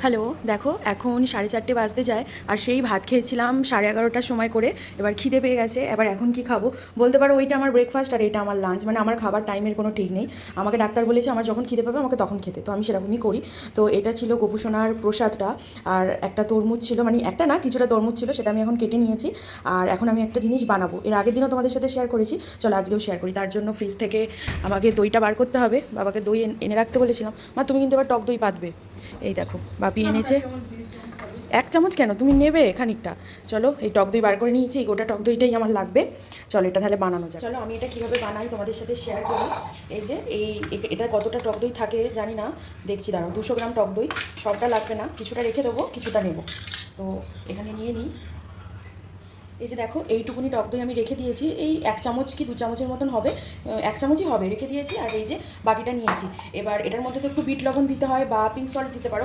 Hello, দেখো এখন 4:30 বাজতে যায় আর সেই ভাত খেয়েছিলাম 11:30টার সময় করে। এবার খিদে পেয়ে গেছে। এবার এখন কি খাবো বলতে পারো, ওইটা আমার ব্রেকফাস্ট আর এটা আমার লাঞ্চ, মানে আমার খাবার টাইমের কোনো ঠিক নেই। আমাকে ডাক্তার বলেছে আমার যখন খিদে পাবে আমাকে তখন খেতে, তো আমি সেরকমই করি। তো এটা ছিল গোপুসোনার প্রসাদটা, আর একটা তরমুজ ছিল, মানে একটা না কিছুটা তরমুজ ছিল, সেটা আমি এখন কেটে নিয়েছি। আর এখন আমি একটা জিনিস বানাবো, এর আগের দিনও তোমাদের সাথে শেয়ার করেছি, চলো আজকেও শেয়ার করি। তার জন্য ফ্রিজ থেকে আমাকে দইটা বার করতে হবে, বাবাকে দই এনে রাখতে বলেছিলাম। মা তুমি কিন্তু এবার টক দই পাতবে। এই দেখো বাপি এনেছে। 1 চামচ কেন, তুমি নেবে খানিকটা। চলো এই টক দই বার করে নিয়েছি, এই গোটা টক দইটাই আমার লাগবে। চলো এটা তাহলে বানানো যায়। চলো আমি এটা কীভাবে বানাই তোমাদের সাথে শেয়ার করি। এই যে এটা কতটা টক দই থাকে জানি না, দেখছি দাঁড়াও। 200 গ্রাম টক দই, সবটা লাগবে না, কিছুটা রেখে দেবো, কিছুটা নেব। তো এখানে নিয়ে নিই। এই যে দেখো এইটুকুনি টক দই আমি রেখে দিয়েছি, এই 1 চামচ কি 2 চামচের মতন হবে, 1 চামচই হবে, রেখে দিয়েছি। আর এই যে বাকিটা নিয়েছি। এবার এটার মধ্যে তো একটু বিট লবণ দিতে হয় বা পিঙ্ক সল্ট দিতে পারো।